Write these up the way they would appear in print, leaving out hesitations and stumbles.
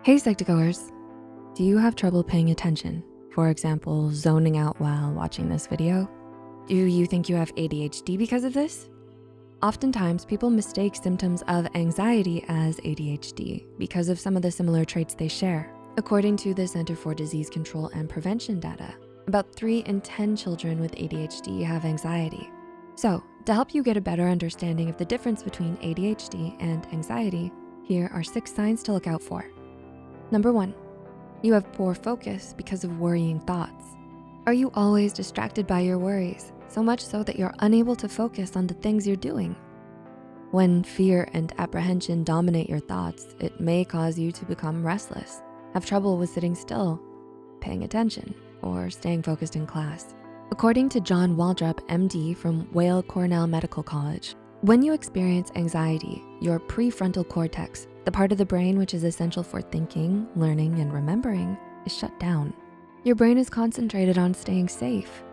Hey Psych2Goers, do you have trouble paying attention? For example, zoning out while watching this video? Do you think you have ADHD because of this? Oftentimes, people mistake symptoms of anxiety as ADHD because of some of the similar traits they share. According to the Center for Disease Control and Prevention data, about 3 in 10 children with ADHD have anxiety. So, to help you get a better understanding of the difference between ADHD and anxiety, here are 6 signs to look out for. Number 1, you have poor focus because of worrying thoughts. Are you always distracted by your worries, so much so that you're unable to focus on the things you're doing? When fear and apprehension dominate your thoughts, it may cause you to become restless, have trouble with sitting still, paying attention, or staying focused in class. According to John Waldrop, MD from Weill Cornell Medical College, when you experience anxiety, your prefrontal cortex, the part of the brain which is essential for thinking, learning, and remembering, is shut down. Your brain is concentrated on staying safe.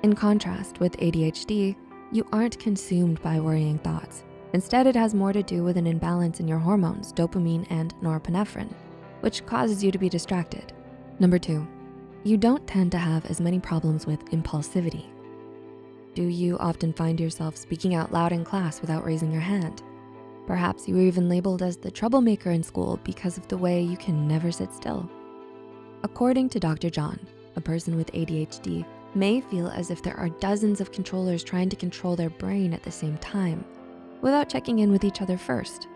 In contrast with ADHD, you aren't consumed by worrying thoughts. Instead, it has more to do with an imbalance in your hormones, dopamine and norepinephrine, which causes you to be distracted. Number 2, you don't tend to have as many problems with impulsivity. Do you often find yourself speaking out loud in class without raising your hand? Perhaps you were even labeled as the troublemaker in school because of the way you can never sit still. According to Dr. John, a person with ADHD may feel as if there are dozens of controllers trying to control their brain at the same time without checking in with each other first.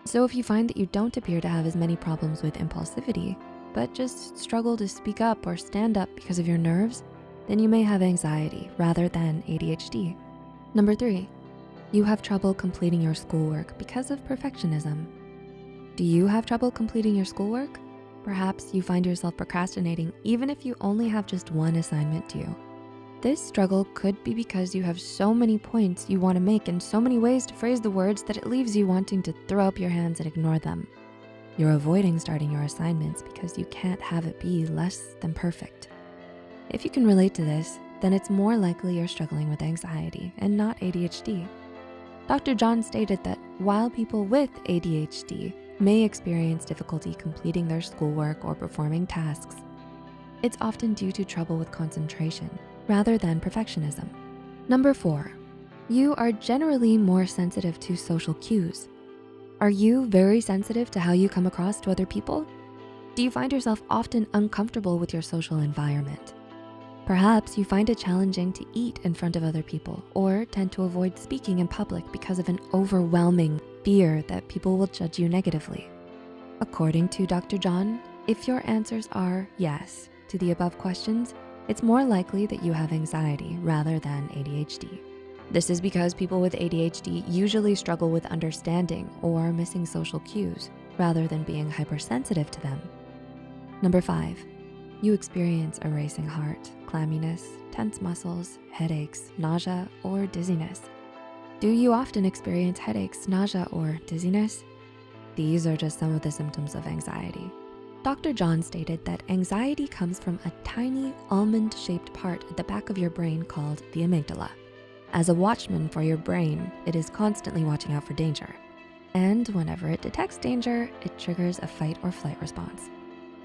So if you find that you don't appear to have as many problems with impulsivity, but just struggle to speak up or stand up because of your nerves, then you may have anxiety rather than ADHD. Number 3, you have trouble completing your schoolwork because of perfectionism. Do you have trouble completing your schoolwork? Perhaps you find yourself procrastinating even if you only have just one assignment due. This struggle could be because you have so many points you want to make and so many ways to phrase the words that it leaves you wanting to throw up your hands and ignore them. You're avoiding starting your assignments because you can't have it be less than perfect. If you can relate to this, then it's more likely you're struggling with anxiety and not ADHD. Dr. John stated that while people with ADHD may experience difficulty completing their schoolwork or performing tasks, it's often due to trouble with concentration rather than perfectionism. Number 4, you are generally more sensitive to social cues. Are you very sensitive to how you come across to other people? Do you find yourself often uncomfortable with your social environment? Perhaps you find it challenging to eat in front of other people or tend to avoid speaking in public because of an overwhelming fear that people will judge you negatively. According to Dr. John, if your answers are yes to the above questions, it's more likely that you have anxiety rather than ADHD. This is because people with ADHD usually struggle with understanding or missing social cues rather than being hypersensitive to them. Number 5, you experience a racing heart, clamminess, tense muscles, headaches, nausea, or dizziness. Do you often experience headaches, nausea, or dizziness? These are just some of the symptoms of anxiety. Dr. John stated that anxiety comes from a tiny almond-shaped part at the back of your brain called the amygdala. As a watchman for your brain, it is constantly watching out for danger. And whenever it detects danger, it triggers a fight or flight response.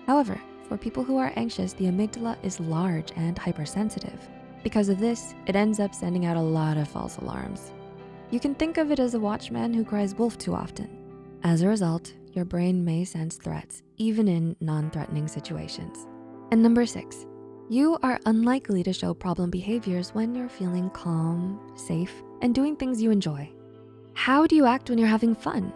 However, for people who are anxious, the amygdala is large and hypersensitive. Because of this, it ends up sending out a lot of false alarms. You can think of it as a watchman who cries wolf too often. As a result, your brain may sense threats, even in non-threatening situations. And number 6, you are unlikely to show problem behaviors when you're feeling calm, safe, and doing things you enjoy. How do you act when you're having fun?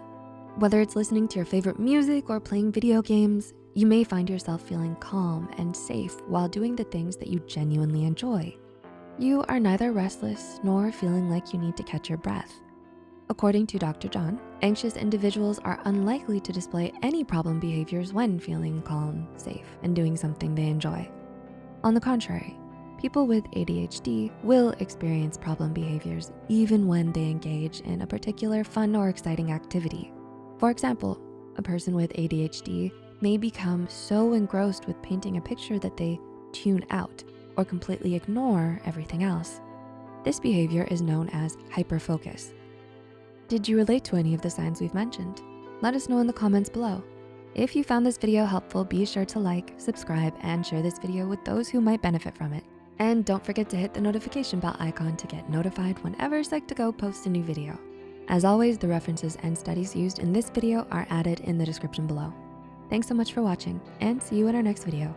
Whether it's listening to your favorite music or playing video games, you may find yourself feeling calm and safe while doing the things that you genuinely enjoy. You are neither restless nor feeling like you need to catch your breath. According to Dr. John, anxious individuals are unlikely to display any problem behaviors when feeling calm, safe, and doing something they enjoy. On the contrary, people with ADHD will experience problem behaviors even when they engage in a particular fun or exciting activity. For example, a person with ADHD may become so engrossed with painting a picture that they tune out or completely ignore everything else. This behavior is known as hyperfocus. Did you relate to any of the signs we've mentioned? Let us know in the comments below. If you found this video helpful, be sure to like, subscribe, and share this video with those who might benefit from it. And don't forget to hit the notification bell icon to get notified whenever Psych2Go posts a new video. As always, the references and studies used in this video are added in the description below. Thanks so much for watching, and see you in our next video.